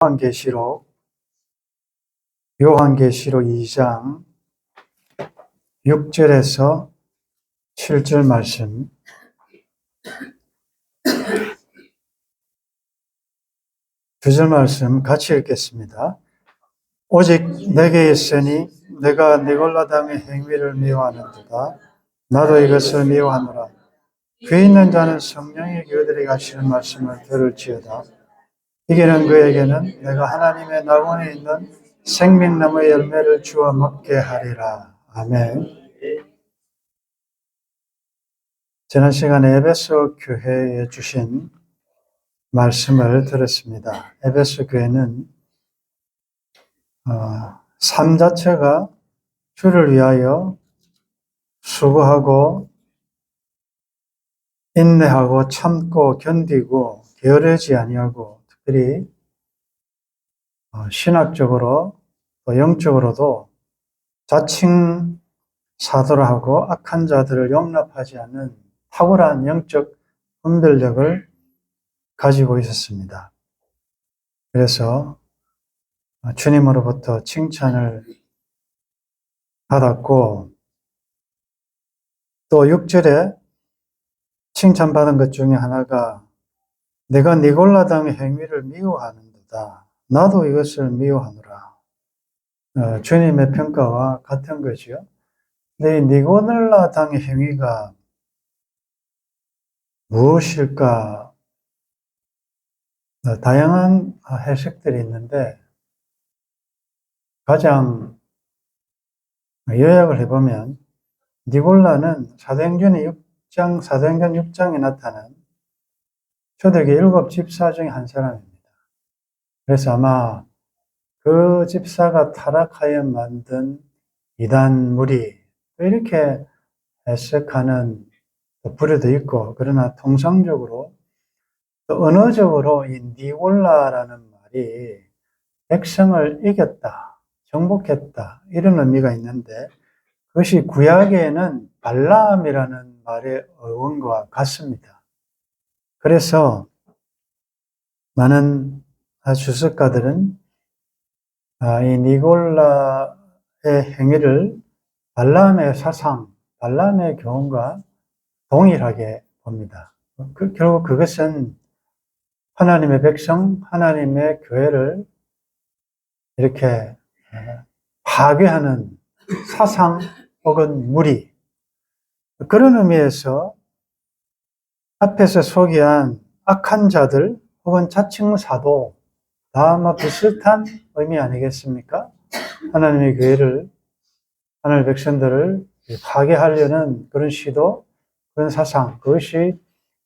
요한계시록 2장 6절에서 7절 말씀. 두 절 말씀 같이 읽겠습니다. 오직 내게 있으니 내가 니골라당의 행위를 미워하는도다. 나도 이것을 미워하노라. 귀 있는 자는 성령이 그들에게 하시는 말씀을 들을지어다. 이기는 그에게는 내가 하나님의 낙원에 있는 생명나무의 열매를 주어 먹게 하리라. 아멘. 지난 시간에 에베소 교회에 주신 말씀을 들었습니다. 에베소 교회는 삶 자체가 주를 위하여 수고하고 인내하고 참고 견디고 게으르지 아니하고 특별히 신학적으로 또 영적으로도 자칭 사도를 하고 악한 자들을 용납하지 않는 탁월한 영적 분별력을 가지고 있었습니다. 그래서 주님으로부터 칭찬을 받았고 또 6절에 칭찬받은 것 중에 하나가 내가 니골라당의 행위를 미워하는도다. 나도 이것을 미워하노라. 주님의 평가와 같은 거죠. 근데 이 니골라당의 행위가 무엇일까? 다양한 해석들이 있는데 가장 요약을 해보면 니골라는 사도행전 6장에 나타난 초대교회 7 집사 중에 한 사람입니다. 그래서 아마 그 집사가 타락하여 만든 이단 무리 이렇게 해석하는 부류도 있고 그러나 통상적으로 또 언어적으로 이 니골라라는 말이 백성을 이겼다, 정복했다 이런 의미가 있는데 그것이 구약에는 발람이라는 말의 어원과 같습니다. 그래서 많은 주석가들은 이 니골라의 행위를 발람의 사상, 발람의 교훈과 동일하게 봅니다. 결국 그것은 하나님의 백성, 하나님의 교회를 이렇게 파괴하는 사상 혹은 무리, 그런 의미에서 앞에서 소개한 악한 자들 혹은 자칭 사도 다 아마 비슷한 의미 아니겠습니까? 하나님의 교회를, 하나님의 백성들을 파괴하려는 그런 시도, 그런 사상, 그것이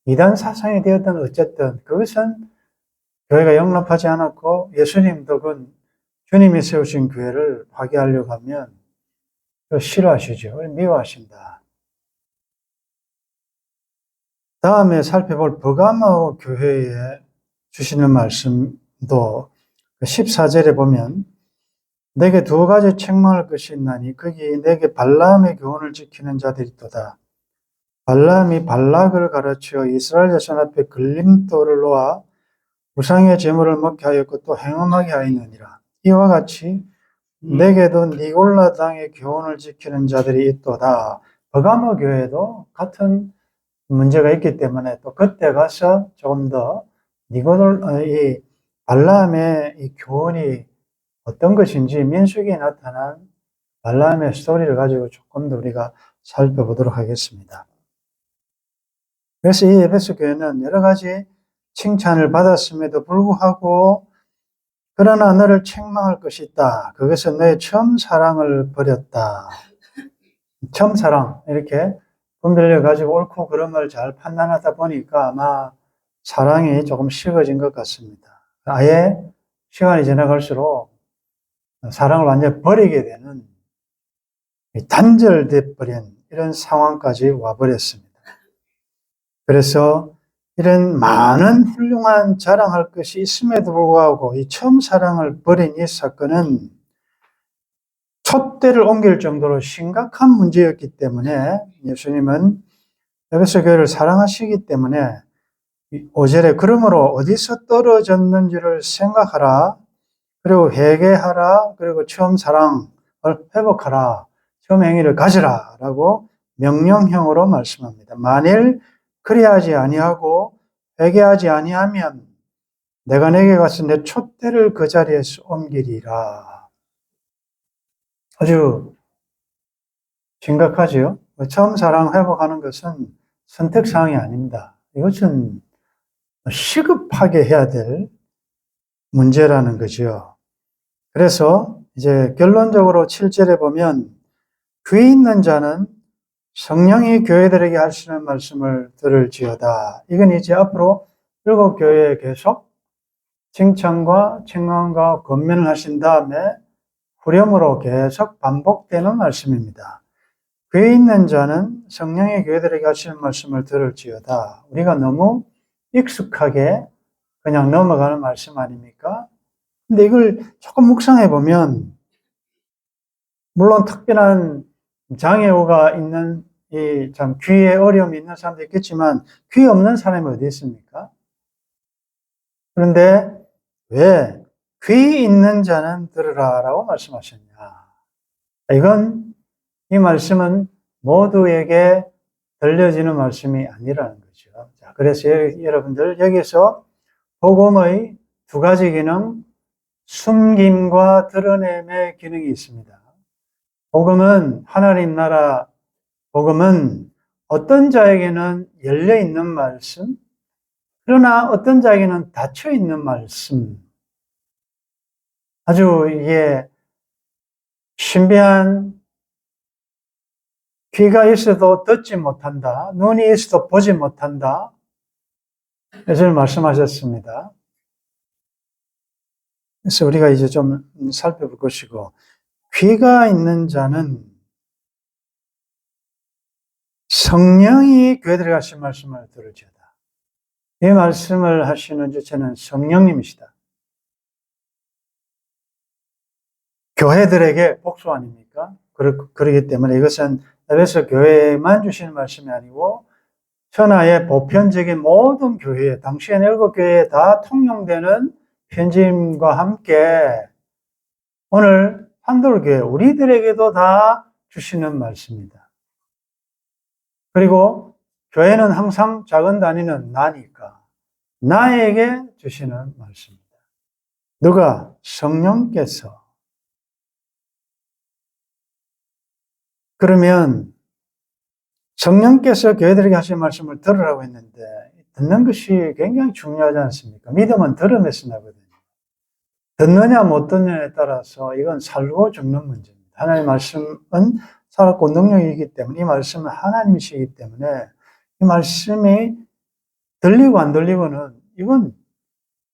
이단 사상이 되었든 어쨌든 그것은 교회가 용납하지 않았고 예수님도 그 주님이 세우신 교회를 파괴하려고 하면 싫어하시죠. 미워하신다. 다음에 살펴볼 버가모 교회에 주시는 말씀도 14절에 보면 내게 두 가지 책망할 것이 있나니 거기 내게 발람의 교훈을 지키는 자들이 있도다. 발람이 발락을 가르쳐 이스라엘 자손 앞에 걸림돌을 놓아 우상의 제물을 먹게 하였고 또 행음하게 하였느니라. 이와 같이 내게도 니골라당의 교훈을 지키는 자들이 있도다. 버가모 교회도 같은 문제가 있기 때문에 또 그때 가서 조금 더 이 발람의 이 교훈이 어떤 것인지 민수기에 나타난 발람의 스토리를 가지고 조금 더 우리가 살펴보도록 하겠습니다. 그래서 이 에베소 교회는 여러 가지 칭찬을 받았음에도 불구하고 그러나 너를 책망할 것이 있다. 그것은 너의 처음 사랑을 버렸다. 처음 사랑 이렇게 분별력 가지고 옳고 그름을 잘 판단하다 보니까 아마 사랑이 조금 식어진 것 같습니다. 아예 시간이 지나갈수록 사랑을 완전히 버리게 되는 단절돼 버린 이런 상황까지 와버렸습니다. 그래서 이런 많은 훌륭한 자랑할 것이 있음에도 불구하고 이 처음 사랑을 버린 이 사건은 촛대를 옮길 정도로 심각한 문제였기 때문에 예수님은 에베소 교회를 사랑하시기 때문에 5절에 그러므로 어디서 떨어졌는지를 생각하라. 그리고 회개하라, 그리고 처음 사랑을 회복하라, 처음 행위를 가지라 라고 명령형으로 말씀합니다. 만일 그리하지 아니하고 회개하지 아니하면 내가 내게 가서 내 촛대를 그 자리에서 옮기리라. 아주 심각하지요? 처음 사랑 회복하는 것은 선택사항이 아닙니다. 이것은 시급하게 해야 될 문제라는 거죠. 그래서 이제 결론적으로 7절에 보면 귀 있는 자는 성령이 교회들에게 하시는 말씀을 들을지어다. 이건 이제 앞으로 일곱 교회에 계속 칭찬과 책망과 권면을 하신 다음에 후렴으로 계속 반복되는 말씀입니다. 귀 있는 자는 성령의 교회들에게 하시는 말씀을 들을지어다. 우리가 너무 익숙하게 그냥 넘어가는 말씀 아닙니까? 근데 이걸 조금 묵상해 보면, 물론 특별한 장애우가 있는 이 참 귀에 어려움이 있는 사람도 있겠지만 귀 없는 사람이 어디 있습니까? 그런데 왜 귀 있는 자는 들으라라고 말씀하셨냐? 이 말씀은 모두에게 들려지는 말씀이 아니라는 거죠. 자, 그래서 여러분들 여기서 복음의 두 가지 기능, 숨김과 드러냄의 기능이 있습니다. 복음은 하나님 나라, 복음은 어떤 자에게는 열려 있는 말씀, 그러나 어떤 자에게는 닫혀 있는 말씀. 아주 이게 신비한, 귀가 있어도 듣지 못한다, 눈이 있어도 보지 못한다, 예수님 말씀하셨습니다. 그래서 우리가 이제 좀 살펴볼 것이고, 귀가 있는 자는 성령이 교회들에 가신 말씀을 들을지어다. 이 말씀을 하시는 주체는 성령님이시다. 교회들에게 복수 아닙니까? 그렇기 때문에 이것은 에베소 교회만 주시는 말씀이 아니고 천하의 보편적인 모든 교회, 당시엔 7교회에 다 통용되는 편지임과 함께 오늘 한돌교회 우리들에게도 다 주시는 말씀입니다. 그리고 교회는 항상 작은 단위는 나니까 나에게 주시는 말씀입니다. 누가? 성령께서. 그러면 성령께서 교회들에게 하신 말씀을 들으라고 했는데 듣는 것이 굉장히 중요하지 않습니까? 믿음은 들음에서 나거든요. 듣느냐 못 듣느냐에 따라서 이건 살고 죽는 문제입니다. 하나님의 말씀은 살았고 능력이기 때문에, 이 말씀은 하나님이시기 때문에 이 말씀이 들리고 안 들리고는 이건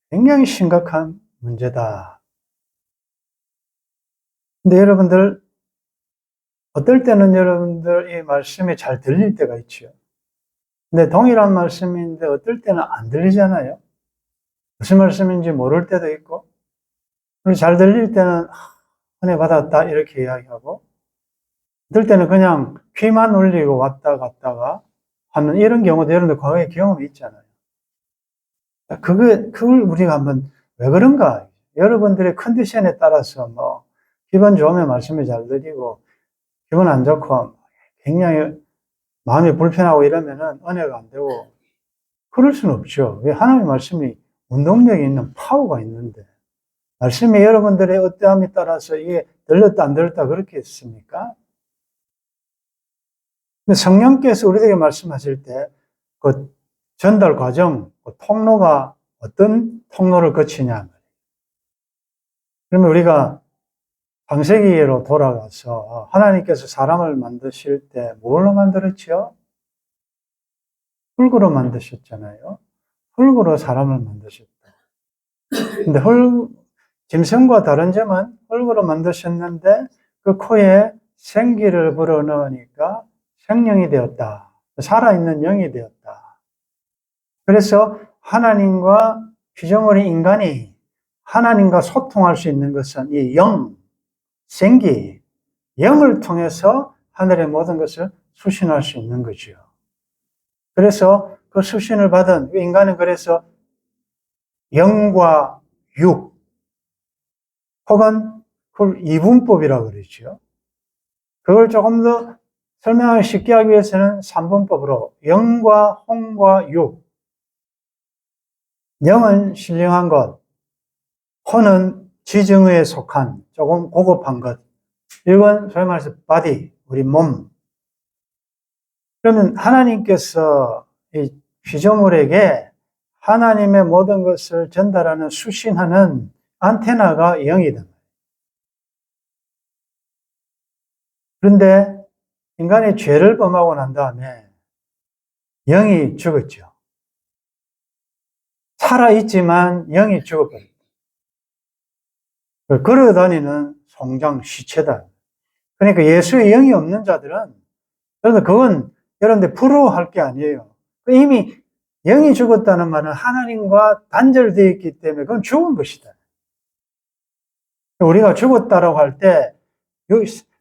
굉장히 심각한 문제다. 근데 여러분들, 어떨 때는 여러분들 이 말씀이 잘 들릴 때가 있죠. 근데 동일한 말씀인데 어떨 때는 안 들리잖아요. 무슨 말씀인지 모를 때도 있고, 그리고 잘 들릴 때는 은혜 받았다 이렇게 이야기하고, 어떨 때는 그냥 귀만 울리고 왔다 갔다가 하는 이런 경우도 여러분들 과거에 경험이 있잖아요. 그걸 우리가 한번 왜 그런가? 여러분들의 컨디션에 따라서 기분 좋으면 말씀이 잘 들리고, 기분 안 좋고 굉장히 마음이 불편하고 이러면은 은혜가 안 되고, 그럴 수는 없죠. 왜? 하나님의 말씀이 운동력이 있는 파워가 있는데, 말씀이 여러분들의 어떠함에 따라서 이게 들렸다 안 들렸다 그렇게 했습니까? 성령께서 우리에게 말씀하실 때 그 전달 과정, 그 통로가 어떤 통로를 거치냐. 그러면 우리가 창세기로 돌아가서 하나님께서 사람을 만드실 때 뭘로 만들었죠? 흙으로 만드셨잖아요. 흙으로 사람을 만드셨다. 근데 짐승과 다른 점은 흙으로 만드셨는데 그 코에 생기를 불어넣으니까 생명이 되었다. 살아있는 영이 되었다. 그래서 하나님과 피조물인 인간이 하나님과 소통할 수 있는 것은 이 영, 생기, 영을 통해서 하늘의 모든 것을 수신할 수 있는 거죠. 그래서 그 수신을 받은 인간은 그래서 영과 육, 혹은 그걸 이분법이라고 그러죠. 그걸 조금 더 설명하기 쉽게 하기 위해서는 3분법으로 영과 혼과 육. 영은 신령한 것, 혼은 지정의에 속한 조금 고급한 것. 이건 소위 말해서 body, 우리 몸. 그러면 하나님께서 이 피조물에게 하나님의 모든 것을 전달하는 수신하는 안테나가 영이다. 그런데 인간이 죄를 범하고 난 다음에 영이 죽었죠. 살아있지만 영이 죽어버렸다. 걸어다니는 송장 시체다. 그러니까 예수의 영이 없는 자들은, 그래서 그건 여러분들 부러워할 게 아니에요. 이미 영이 죽었다는 말은 하나님과 단절되어 있기 때문에 그건 죽은 것이다. 우리가 죽었다라고 할 때,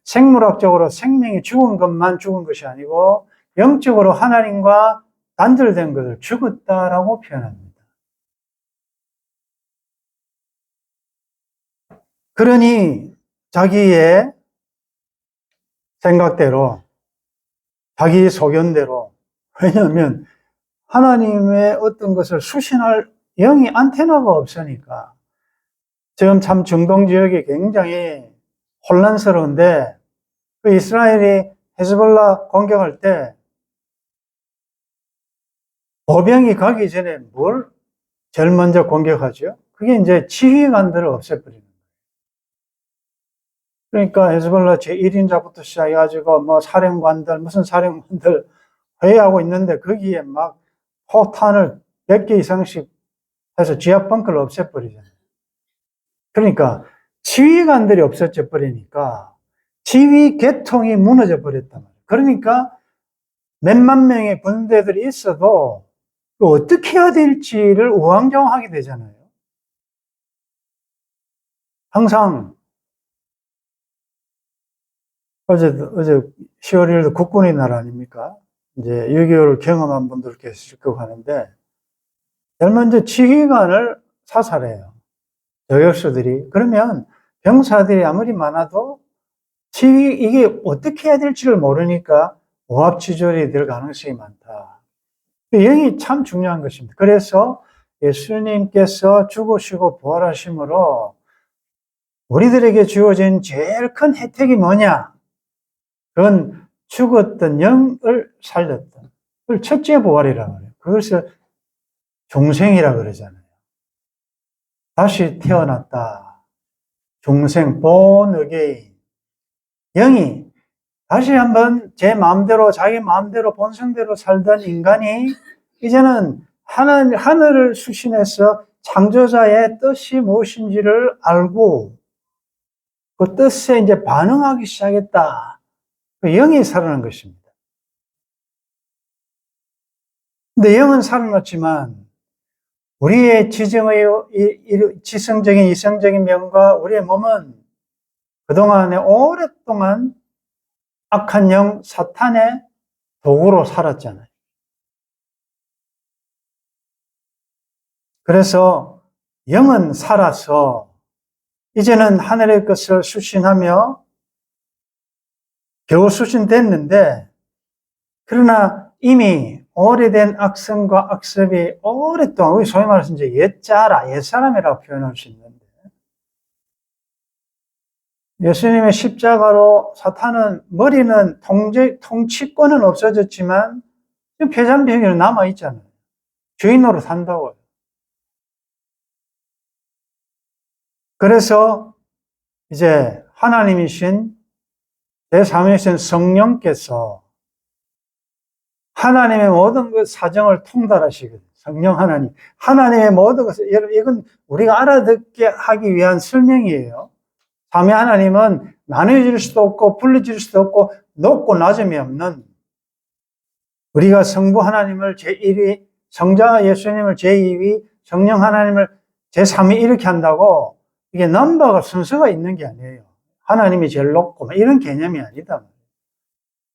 생물학적으로 생명이 죽은 것만 죽은 것이 아니고, 영적으로 하나님과 단절된 것을 죽었다라고 표현합니다. 그러니 자기의 생각대로, 자기 소견대로, 왜냐하면 하나님의 어떤 것을 수신할 영이 안테나가 없으니까 지금 참 중동 지역이 굉장히 혼란스러운데 그 이스라엘이 헤즈볼라 공격할 때 보병이 가기 전에 뭘 제일 먼저 공격하죠? 그게 이제 지휘관들을 없애버리는 거예요. 그러니까 헤즈볼라 제1인자부터 시작해가지고 뭐 사령관들, 무슨 사령관들 회의하고 있는데 거기에 막 포탄을 100개 이상씩 해서 지하 벙커를 없애버리잖아요. 그러니까 지휘관들이 없어져 버리니까 지휘 계통이 무너져 버렸단 말이에요. 그러니까 몇만 명의 군대들이 있어도 어떻게 해야 될지를 우왕좌왕하게 되잖아요. 항상 어제 10월 1일도 국군의 날 아닙니까? 이제 6.25를 경험한 분들 계실 거고 하는데 제일 먼저 지휘관을 사살해요. 저격수들이. 그러면 병사들이 아무리 많아도 이게 어떻게 해야 될지를 모르니까 오합지졸이 될 가능성이 많다. 영이 참 중요한 것입니다. 그래서 예수님께서 죽으시고 부활하심으로 우리들에게 주어진 제일 큰 혜택이 뭐냐? 그건 죽었던 영을 살렸던. 그걸 첫째 부활이라고 해요. 그것을 중생이라고 그러잖아요. 다시 태어났다. 중생, born again. 영이 다시 한번 제 마음대로, 자기 마음대로, 본성대로 살던 인간이 이제는 하늘을 수신해서 창조자의 뜻이 무엇인지를 알고 그 뜻에 이제 반응하기 시작했다. 그 영이 살아난 것입니다. 근데 영은 살아났지만 우리의 지성적인 이성적인 면과 우리의 몸은 그동안에 오랫동안 악한 영 사탄의 도구로 살았잖아요. 그래서 영은 살아서 이제는 하늘의 것을 수신하며 겨우 수신됐는데 그러나 이미 오래된 악성과 악습이 오랫동안 우리 소위 말해서 이제 옛사람이라고 표현할 수 있는데 예수님의 십자가로 사탄은 머리는 통치권은 없어졌지만 폐잔병으로 남아있잖아요. 주인으로 산다고요. 그래서 이제 하나님이신 제3위이신 성령께서 하나님의 모든 그 사정을 통달하시거든요. 성령 하나님. 하나님의 모든 것을, 여러분, 이건 우리가 알아듣게 하기 위한 설명이에요. 삼위 하나님은 나눠질 수도 없고, 분리질 수도 없고, 높고 낮음이 없는 우리가 성부 하나님을 제1위, 성자 예수님을 제2위, 성령 하나님을 제3위 이렇게 한다고 이게 넘버가 순서가 있는 게 아니에요. 하나님이 제일 높고 이런 개념이 아니다.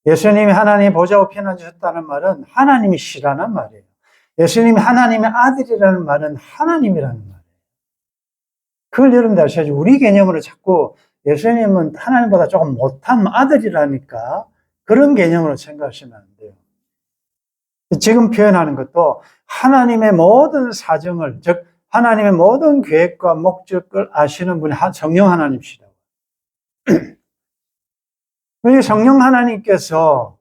예수님이 하나님의 보좌 우편에 앉으셨다는 말은 하나님이시라는 말이에요. 예수님이 하나님의 아들이라는 말은 하나님이라는 말이에요. 그걸 여러분들 아셔야죠. 우리 개념으로 자꾸 예수님은 하나님보다 조금 못한 아들이라니까 그런 개념으로 생각하시면 안 돼요. 지금 표현하는 것도 하나님의 모든 사정을, 즉 하나님의 모든 계획과 목적을 아시는 분이 성령 하나님이시라고. 성령 하나님께서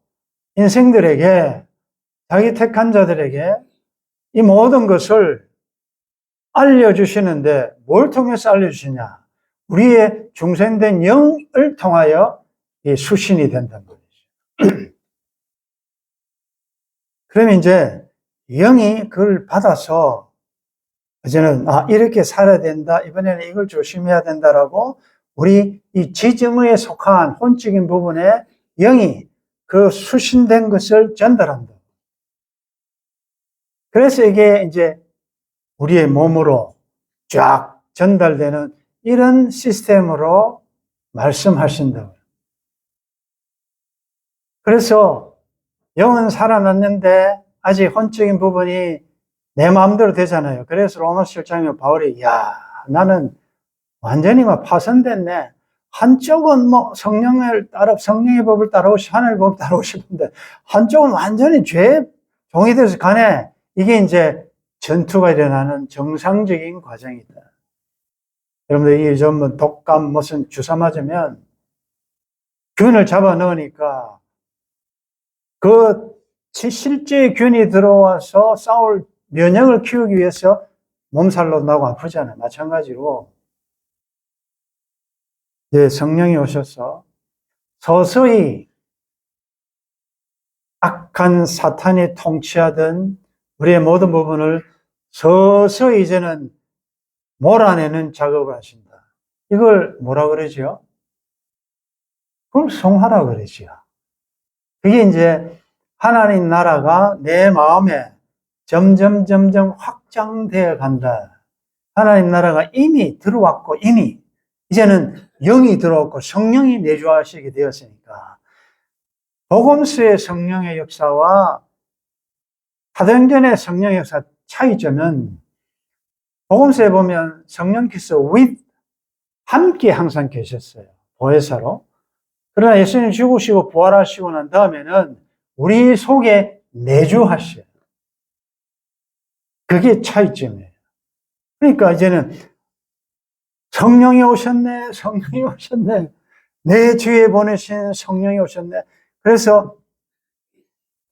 인생들에게, 자기 택한 자들에게 이 모든 것을 알려주시는데 뭘 통해서 알려주시냐? 우리의 중생된 영을 통하여 이 수신이 된단 말이죠. 그러면 이제 영이 그걸 받아서 이제는 이렇게 살아야 된다. 이번에는 이걸 조심해야 된다라고 우리 이 지정의에 속한 혼적인 부분에 영이 그 수신된 것을 전달한다. 그래서 이게 이제 우리의 몸으로 쫙 전달되는 이런 시스템으로 말씀하신다고요. 그래서 영은 살아났는데 아직 혼적인 부분이 내 마음대로 되잖아요. 그래서 로마서 7장에 바울이 나는 완전히 파손됐네. 한쪽은 성령의 법을 따라오시고 하나님의 법을 따라오시는데 한쪽은 완전히 죄의 종이 돼서 가네. 이게 이제 전투가 일어나는 정상적인 과정이다. 여러분들 이게 좀 독감 무슨 주사 맞으면 균을 잡아 넣으니까 그 실제 균이 들어와서 싸울 면역을 키우기 위해서 몸살로 나고 아프잖아요. 마찬가지로 성령이 오셔서 서서히 악한 사탄이 통치하던 우리의 모든 부분을 서서히 이제는 몰아내는 작업을 하신다. 이걸 뭐라 그러죠? 그걸 성화라 그러죠. 그게 이제 하나님 나라가 내 마음에 점점 확장되어 간다. 하나님 나라가 이미 들어왔고 이제는 영이 들어왔고 성령이 내주하시게 되었으니까 복음서의 성령의 역사와 사도행전의 성령의 역사 차이점은 복음서에 보면 성령께서 함께 항상 계셨어요. 보혜사로. 그러나 예수님 죽으시고 부활하시고 난 다음에는 우리 속에 내주하셔요. 그게 차이점이에요. 그러니까 이제는 성령이 오셨네. 내 주위에 보내신 성령이 오셨네. 그래서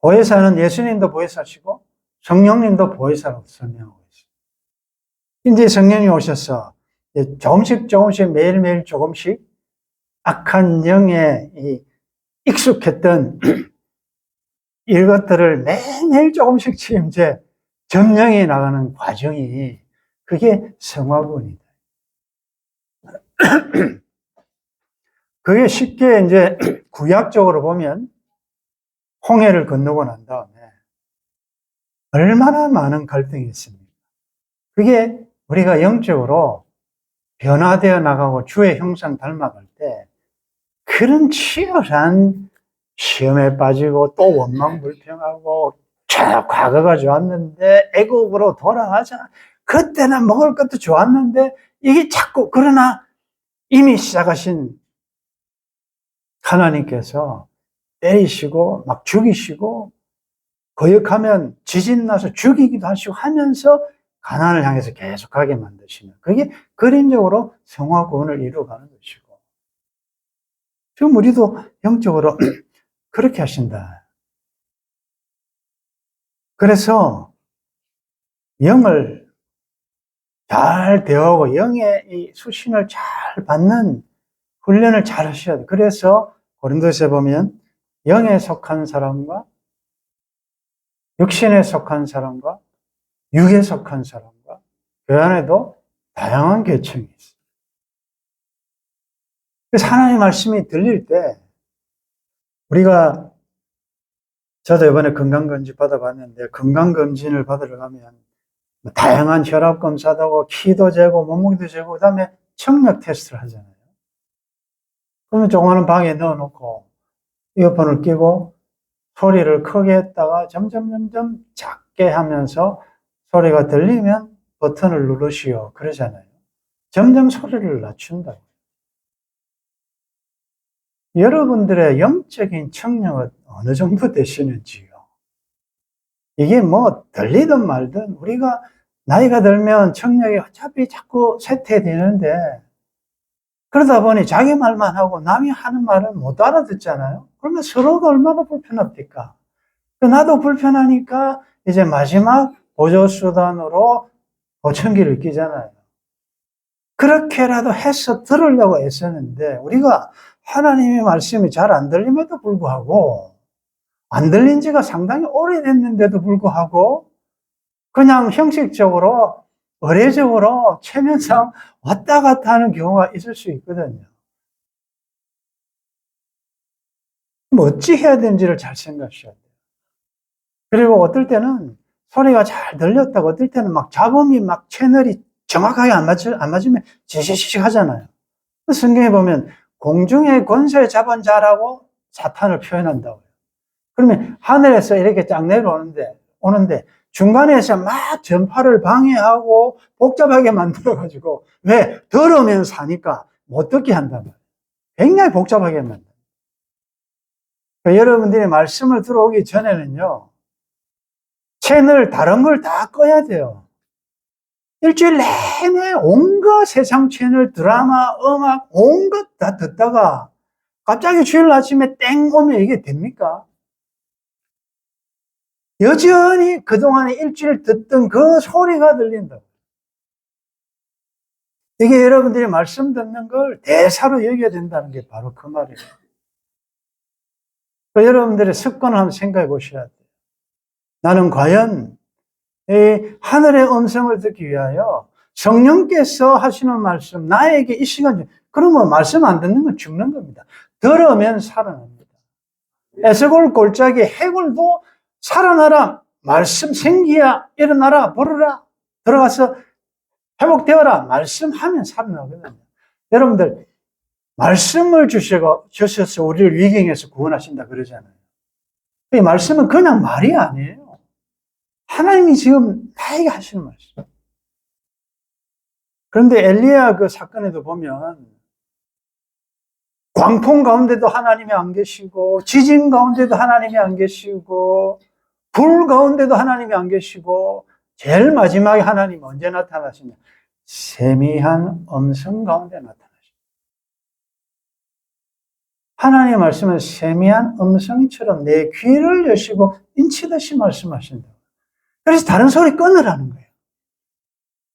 보혜사는 예수님도 보혜사시고 성령님도 보혜사라고 설명하고 있어요. 이제 성령이 오셔서 조금씩 매일매일 조금씩 악한 영에 익숙했던 이것들을 매일매일 조금씩 이제 점령해 나가는 과정이 그게 성화군이다. 그게 쉽게 이제 구약적으로 보면 홍해를 건너고 난 다음에 얼마나 많은 갈등이 있습니까? 그게 우리가 영적으로 변화되어 나가고 주의 형상 닮아갈 때 그런 치열한 시험에 빠지고 또 원망불평하고 과거가 좋았는데 애국으로 돌아가자. 그때는 먹을 것도 좋았는데 이게 자꾸 그러나 이미 시작하신 하나님께서 때리시고 막 죽이시고 거역하면 지진 나서 죽이기도 하시고 하면서 가나안을 향해서 계속하게 만드시는 그게 그림적으로 성화구원을 이루어가는 것이고 지금 우리도 영적으로 그렇게 하신다. 그래서 영을 잘 대하고 영의 이 수신을 잘 받는 훈련을 잘 하셔야 돼요. 그래서 고린도서에 보면 영에 속한 사람과 육신에 속한 사람과 육에 속한 사람과 그 안에도 다양한 계층이 있어요. 그래서 하나님의 말씀이 들릴 때 저도 이번에 건강검진 받아봤는데 건강검진을 받으러 가면 다양한 혈압검사도 하고 키도 재고 몸무게도 재고 그다음에 청력 테스트를 하잖아요. 그러면 조그마한 방에 넣어놓고 이어폰을 끼고 소리를 크게 했다가 점점 작게 하면서 소리가 들리면 버튼을 누르시오 그러잖아요. 점점 소리를 낮춘다. 여러분들의 영적인 청량은 어느 정도 되시는지요? 이게 뭐 들리든 말든 우리가 나이가 들면 청력이 어차피 자꾸 쇠퇴되는데 그러다 보니 자기 말만 하고 남이 하는 말을 못 알아듣잖아요. 그러면 서로가 얼마나 불편합니까? 나도 불편하니까 이제 마지막 보조수단으로 보청기를 끼잖아요. 그렇게라도 해서 들으려고 애쓰는데 우리가 하나님의 말씀이 잘 안 들림에도 불구하고 안 들린 지가 상당히 오래됐는데도 불구하고 그냥 형식적으로 의례적으로 체면상 왔다 갔다 하는 경우가 있을 수 있거든요. 그럼 어찌 해야 되는지를 잘 생각하셔야 돼요. 그리고 어떨 때는 소리가 잘 들렸다고 어떨 때는 막 잡음이 막 채널이 정확하게 안 맞으면 지시시식 하잖아요. 성경에 보면 공중의 권세 잡은 자라고 사탄을 표현한다고요. 그러면 하늘에서 이렇게 쫙 오는데 중간에서 막 전파를 방해하고 복잡하게 만들어가지고 왜? 들으면 사니까 못 듣게 한단 말이에요. 굉장히 복잡하게 만들어요. 그러니까 여러분들이 말씀을 들어오기 전에는요. 채널 다른 걸 다 꺼야 돼요. 일주일 내내 온갖 세상 채널, 드라마, 음악, 온갖 다 듣다가 갑자기 주일 아침에 땡 오면 이게 됩니까? 여전히 그동안에 일주일 듣던 그 소리가 들린다고. 이게 여러분들이 말씀 듣는 걸 대사로 여겨야 된다는 게 바로 그 말이에요. 그러니까 여러분들의 습관을 한번 생각해 보셔야 돼요. 나는 과연 이 하늘의 음성을 듣기 위하여 성령께서 하시는 말씀, 나에게 이 시간 중, 그러면 말씀 안 듣는 건 죽는 겁니다. 들으면 살아납니다. 에스골 골짜기 해골도 살아나라, 말씀 생기야, 일어나라, 부르라, 들어가서 회복되어라, 말씀하면 살아나거든요. 여러분들, 말씀을 주셔서 우리를 위경에서 구원하신다 그러잖아요. 이 말씀은 그냥 말이 아니에요. 하나님이 지금 나에게 하시는 말씀. 그런데 엘리야 그 사건에도 보면 광풍 가운데도 하나님이 안 계시고 지진 가운데도 하나님이 안 계시고 불 가운데도 하나님이 안 계시고 제일 마지막에 하나님이 언제 나타나시냐? 세미한 음성 가운데 나타나십니다. 하나님의 말씀은 세미한 음성처럼 내 귀를 여시고 인치듯이 말씀하신다. 그래서 다른 소리 끊으라는 거예요.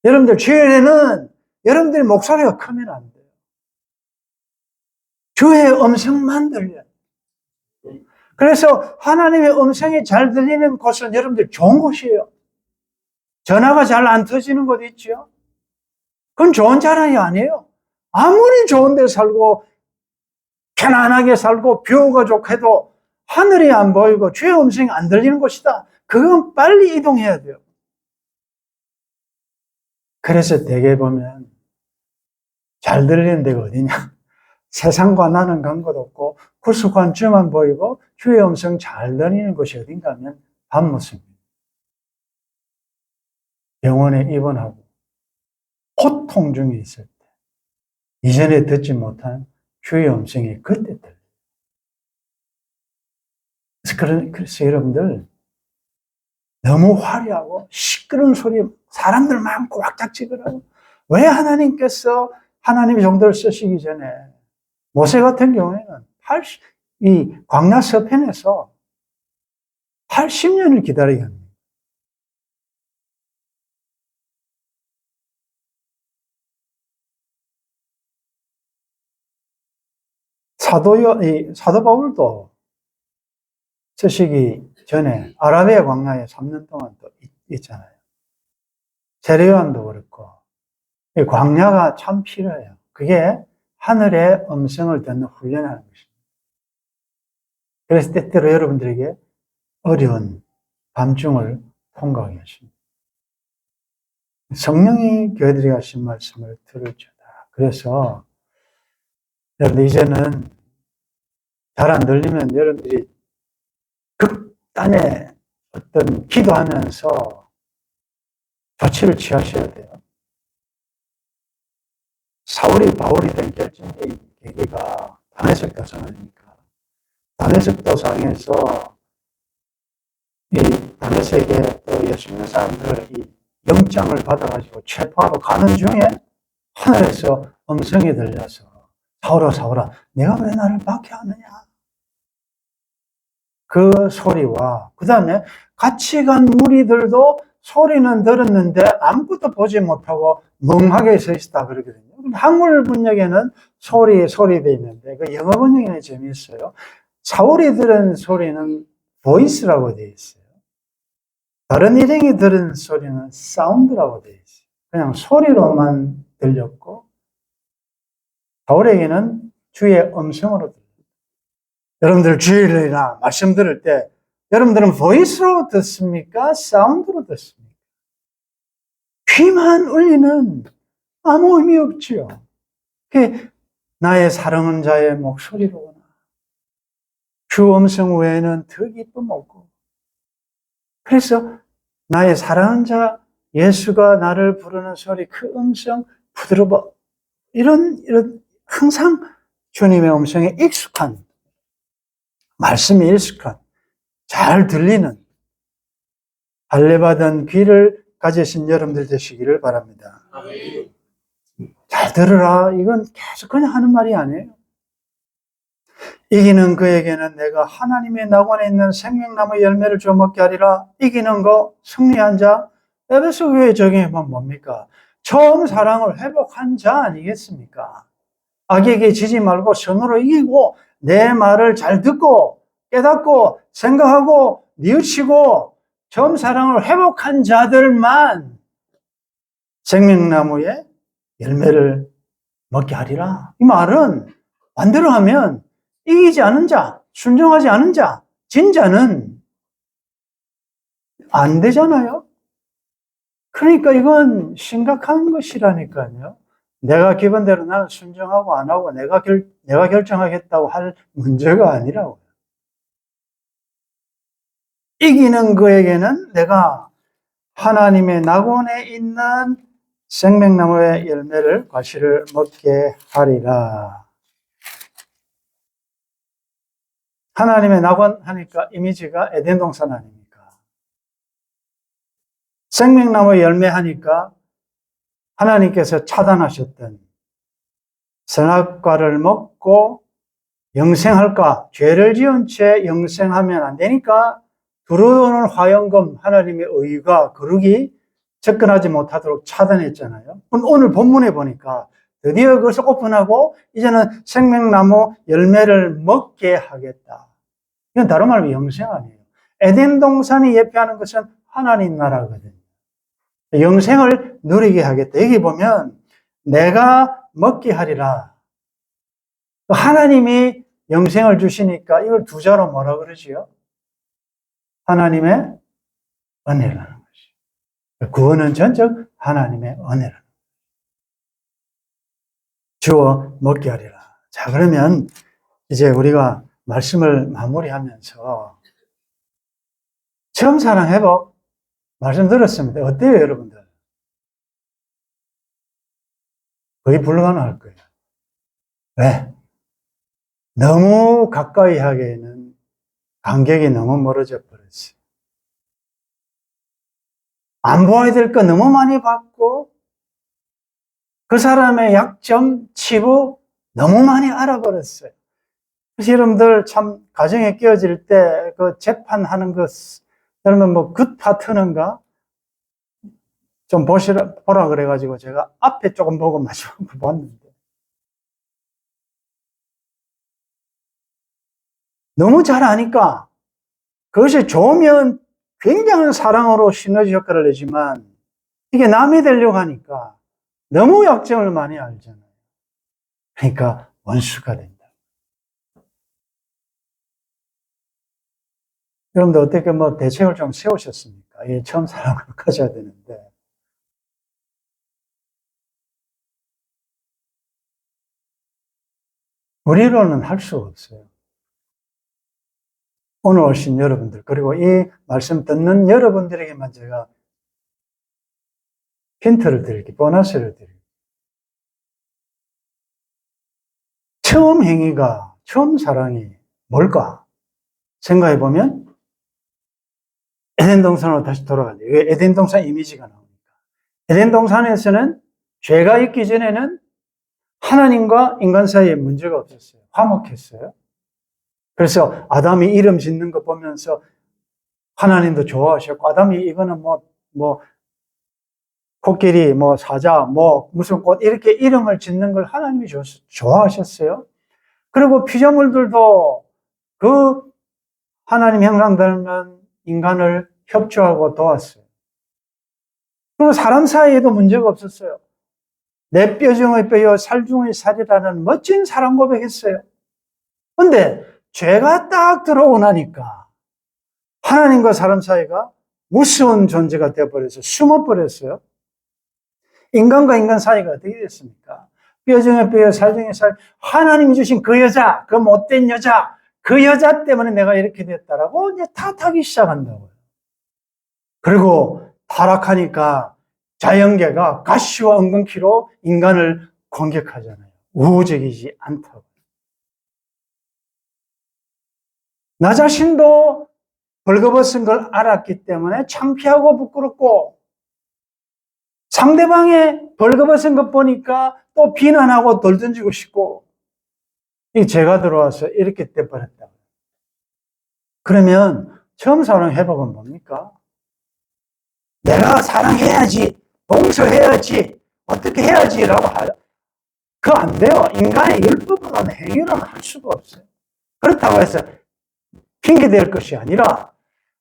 여러분들 주일에는 여러분들의 목소리가 크면 안 돼요. 주의 음성만 들려요. 그래서 하나님의 음성이 잘 들리는 곳은 여러분들 좋은 곳이에요. 전화가 잘 안 터지는 곳 있죠? 그건 좋은 자랑이 아니에요. 아무리 좋은 데 살고 편안하게 살고 뷰가 좋게도 하늘이 안 보이고 주의 음성이 안 들리는 곳이다. 그건 빨리 이동해야 돼요. 그래서 대개 보면 잘 들리는 데가 어디냐? 세상과 나는 관계도 없고 구석관쯤만 보이고 주의 음성 잘 들리는 곳이 어딘가 하면 밤모습입니다. 병원에 입원하고 고통 중에 있을 때 이전에 듣지 못한 주의 음성이 그때 들려요. 그래서 여러분들 너무 화려하고 시끄러운 소리 사람들 많고 왁작지근하고 왜 하나님께서 하나님의 정도를 쓰시기 전에 모세 같은 경우에는 이 광야 서편에서 80년을 기다리게 합니다. 사도 바울도 쓰시기 전에 아라비아 광야에 3년 동안 또 있잖아요. 세례요한도 그렇고 이 광야가 참 필요해요. 그게 하늘의 음성을 듣는 훈련하는 것입니다. 그래서 때때로 여러분들에게 어려운 밤중을 통과하게 하십니다. 성령이 교회들이 하신 말씀을 들을지어다. 그래서 여러분들 이제는 잘 안 들리면 여러분들이 극단의 어떤 기도하면서 조치를 취하셔야 돼요. 사울이 바울이 된 결정적인 계기가 다메섹 도상 아닙니까? 다메섹 도상에서 이 다메섹에 또 예수 믿는 사람들 이 영장을 받아가지고 체포하러 가는 중에 하늘에서 음성이 들려서 사울아 사울아 내가 왜 나를 박해하느냐 그 소리와 그 다음에 같이 간 무리들도 소리는 들었는데 아무것도 보지 못하고 멍하게 서 있다 그러거든요. 한글 번역에는 소리 돼 있는데 그 영어 번역에는 재미있어요. 사울이 들은 소리는 voice라고 돼 있어요. 다른 일행이 들은 소리는 사운드라고 돼 있어요. 그냥 소리로만 들렸고 사울에게는 주의 음성으로 들렸어요. 여러분들 주일이나 말씀 들을 때 여러분들은 보이스로 듣습니까? 사운드로 듣습니까? 귀만 울리는 아무 의미 없지요. 그게 나의 사랑하는 자의 목소리로구나. 주 음성 외에는 더 기쁨 없고. 그래서 나의 사랑하는 자 예수가 나를 부르는 소리 그 음성 부드러워 이런 항상 주님의 음성에 익숙한 말씀이 익숙한 잘 들리는 할례받은 귀를 가지신 여러분들 되시기를 바랍니다. 잘 들으라. 이건 계속 그냥 하는 말이 아니에요. 이기는 그에게는 내가 하나님의 낙원에 있는 생명나무 열매를 줘 먹게 하리라. 이기는 거, 승리한 자, 에베소 교회 적용해보면 뭡니까? 처음 사랑을 회복한 자 아니겠습니까? 악에게 지지 말고 선으로 이기고 내 말을 잘 듣고 깨닫고 생각하고 뉘우치고 처음 사랑을 회복한 자들만 생명나무의 열매를 먹게 하리라. 이 말은 반대로 하면 이기지 않은 자, 순종하지 않은 자, 진자는 안 되잖아요. 그러니까 이건 심각한 것이라니까요. 내가 기본대로 나는 순종하고 안 하고 내가 결정하겠다고 할 문제가 아니라고요. 이기는 그에게는 내가 하나님의 낙원에 있는 생명나무의 열매를 과실을 먹게 하리라. 하나님의 낙원 하니까 이미지가 에덴 동산 아닙니까? 생명나무의 열매 하니까 하나님께서 차단하셨던 선악과를 먹고 영생할까? 죄를 지은 채 영생하면 안 되니까 들어오는 화영금 하나님의 의가 거룩이 접근하지 못하도록 차단했잖아요. 오늘 본문에 보니까 드디어 그것을 오픈하고 이제는 생명나무 열매를 먹게 하겠다. 이건 다른 말로 영생 아니에요. 에덴 동산이 예표하는 것은 하나님 나라거든요. 영생을 누리게 하겠다. 여기 보면 내가 먹게 하리라. 하나님이 영생을 주시니까 이걸 두 자로 뭐라 그러지요? 하나님의 은혜라는 것이. 구원은 전적 하나님의 은혜라는 주어 먹게 하리라. 자, 그러면 이제 우리가 말씀을 마무리하면서 처음 사랑 회복 말씀 들었습니다. 어때요, 여러분들? 거의 불가능할 거예요. 왜? 너무 가까이 하기에는 간격이 너무 멀어져 버렸어요. 안 보아야 될 거 너무 많이 봤고 그 사람의 약점, 치부 너무 많이 알아버렸어요. 그래서 여러분들 참 가정에 끼어질 때 그 재판하는 것 여러분 뭐 굿 파트너인가 좀 보라 그래가지고 제가 앞에 조금 보고 마지막으로 봤는데 너무 잘 아니까 그것이 좋으면 굉장한 사랑으로 시너지 효과를 내지만 이게 남이 되려고 하니까 너무 약점을 많이 알잖아요. 그러니까 원수가 된다. 여러분들 어떻게 뭐 대책을 좀 세우셨습니까? 이게 처음 사랑을 가져야 되는데. 우리로는 할 수 없어요. 오늘 오신 여러분들, 그리고 이 말씀 듣는 여러분들에게만 제가 힌트를 드릴게요. 보너스를 드릴게요. 처음 행위가, 처음 사랑이 뭘까? 생각해 보면 에덴 동산으로 다시 돌아가야 돼요. 왜 에덴 동산 이미지가 나오니까. 에덴 동산에서는 죄가 있기 전에는 하나님과 인간 사이에 문제가 없었어요. 화목했어요. 그래서 아담이 이름 짓는 거 보면서 하나님도 좋아하셨고, 아담이 이거는 코끼리, 사자, 무슨 꽃, 이렇게 이름을 짓는 걸 하나님이 좋아하셨어요. 그리고 피조물들도 그 하나님 형상 닮은 인간을 협조하고 도왔어요. 그리고 사람 사이에도 문제가 없었어요. 내 뼈 중의 뼈요, 살 중의 살이라는 멋진 사랑 고백했어요. 근데 죄가 딱 들어오고 나니까 하나님과 사람 사이가 무서운 존재가 되어버려서 숨어버렸어요. 인간과 인간 사이가 어떻게 됐습니까? 뼈 중에 뼈요, 살 중에 살. 하나님이 주신 그 여자, 그 못된 여자, 그 여자 때문에 내가 이렇게 됐다라고 이제 탓하기 시작한다고요. 그리고 타락하니까 자연계가 가시와 엉겅퀴로 인간을 공격하잖아요. 우호적이지 않다고. 나 자신도 벌거벗은 걸 알았기 때문에 창피하고 부끄럽고, 상대방의 벌거벗은 것 보니까 또 비난하고 돌 던지고 싶고, 이 죄가 들어와서 이렇게 돼버렸다. 그러면 처음 사랑 회복은 뭡니까? 내가 사랑해야지, 봉서해야지, 어떻게 해야지라고 하죠. 그거 안 돼요. 인간의 율법으로는 행위로는 할 수가 없어요. 그렇다고 해서 핑계댈 것이 아니라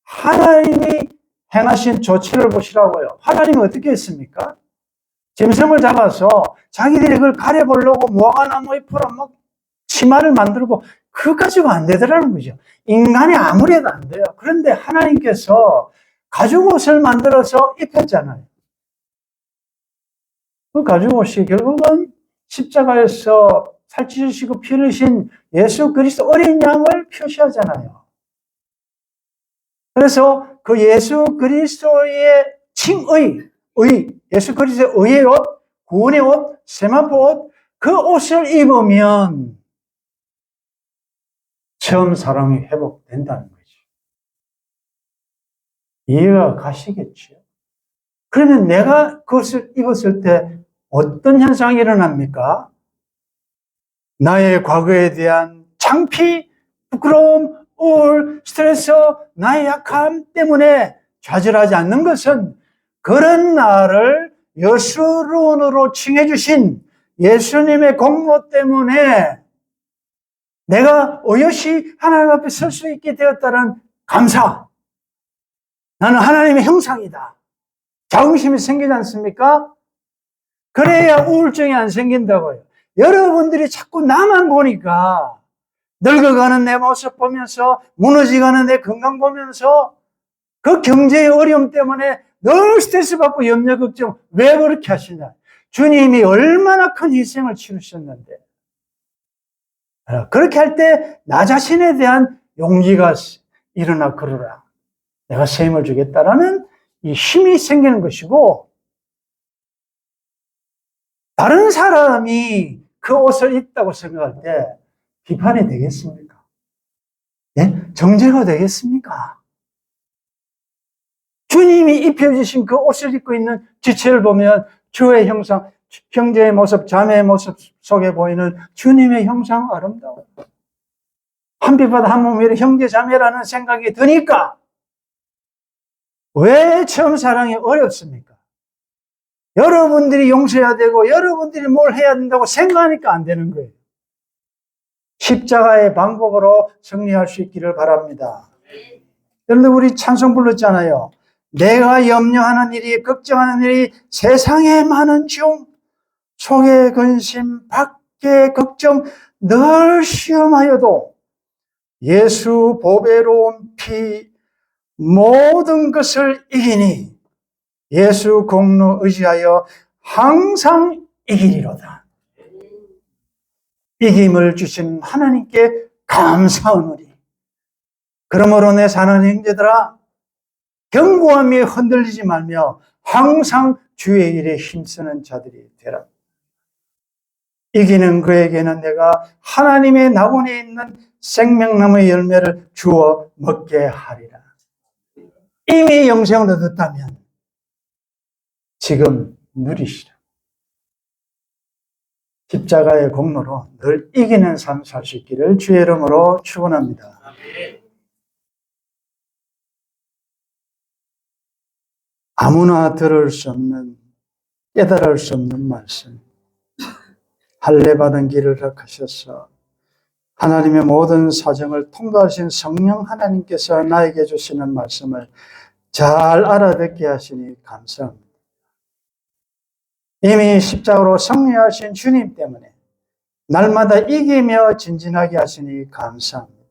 하나님이 행하신 조치를 보시라고요. 하나님은 어떻게 했습니까? 짐승을 잡아서 자기들이 그걸 가려보려고 무화과나무 잎으로 막 치마를 만들고 그거 가지고 안 되더라는 거죠. 인간이 아무리 해도 안 돼요. 그런데 하나님께서 가죽옷을 만들어서 입혔잖아요. 그 가죽옷이 결국은 십자가에서 살찌시고 피 흘리신 예수 그리스도 어린 양을 표시하잖아요. 그래서 그 예수 그리스도의 칭의, 예수 그리스도의 의의 옷, 구원의 옷, 세마포 옷, 그 옷을 입으면 처음 사랑이 회복된다는 거죠. 이해가 가시겠죠? 그러면 내가 그것을 입었을 때 어떤 현상이 일어납니까? 나의 과거에 대한 창피, 부끄러움, 우울, 스트레스, 나의 약함 때문에 좌절하지 않는 것은 그런 나를 여수론으로 칭해주신 예수님의 공로 때문에 내가 어여시 하나님 앞에 설 수 있게 되었다는 감사. 나는 하나님의 형상이다. 자긍심이 생기지 않습니까? 그래야 우울증이 안 생긴다고요. 여러분들이 자꾸 나만 보니까 늙어가는 내 모습 보면서 무너지가는 내 건강 보면서 그 경제의 어려움 때문에 늘 스트레스 받고 염려 걱정 왜 그렇게 하시냐. 주님이 얼마나 큰 희생을 치르셨는데 그렇게 할 때 나 자신에 대한 용기가 일어나 그러라. 내가 세임을 주겠다라는 이 힘이 생기는 것이고 다른 사람이 그 옷을 입다고 생각할 때 비판이 되겠습니까? 예? 정죄가 되겠습니까? 주님이 입혀주신 그 옷을 입고 있는 지체를 보면 주의 형상, 형제의 모습, 자매의 모습 속에 보이는 주님의 형상 아름다워요. 한 빛보다 한 몸이 형제 자매라는 생각이 드니까 왜 처음 사랑이 어렵습니까? 여러분들이 용서해야 되고 여러분들이 뭘 해야 된다고 생각하니까 안 되는 거예요. 십자가의 방법으로 승리할 수 있기를 바랍니다. 그런데 우리 찬송 불렀잖아요. 내가 염려하는 일이 걱정하는 일이 세상에 많은 중 속의 근심 밖의 걱정 늘 시험하여도 예수 보배로운 피 모든 것을 이기니 예수 공로 의지하여 항상 이기리로다. 이김을 주신 하나님께 감사하노니 그러므로 내 사는 형제들아 견고함이 흔들리지 말며 항상 주의 일에 힘쓰는 자들이 되라. 이기는 그에게는 내가 하나님의 낙원에 있는 생명나무의 열매를 주어 먹게 하리라. 이미 영생을 얻었다면 지금 누리시라. 십자가의 공로로 늘 이기는 삶 살 수 있기를 주의 이름으로 축원합니다. 아무나 들을 수 없는, 깨달을 수 없는 말씀, 할례받은 길을 허락하셔서 하나님의 모든 사정을 통달하신 성령 하나님께서 나에게 주시는 말씀을 잘 알아듣게 하시니 감사합니다. 이미 십자가로 승리하신 주님 때문에 날마다 이기며 진진하게 하시니 감사합니다.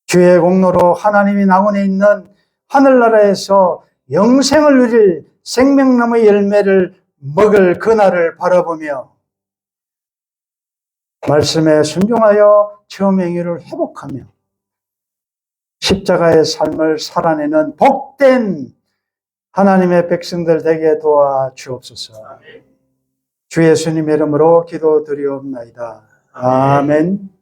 주의 공로로 하나님이 낙원에 있는 하늘나라에서 영생을 누릴 생명나무의 열매를 먹을 그날을 바라보며 말씀에 순종하여 처음 행위를 회복하며 십자가의 삶을 살아내는 복된 하나님의 백성들 되게 도와주옵소서. 주 예수님의 이름으로 기도드리옵나이다. 아멘.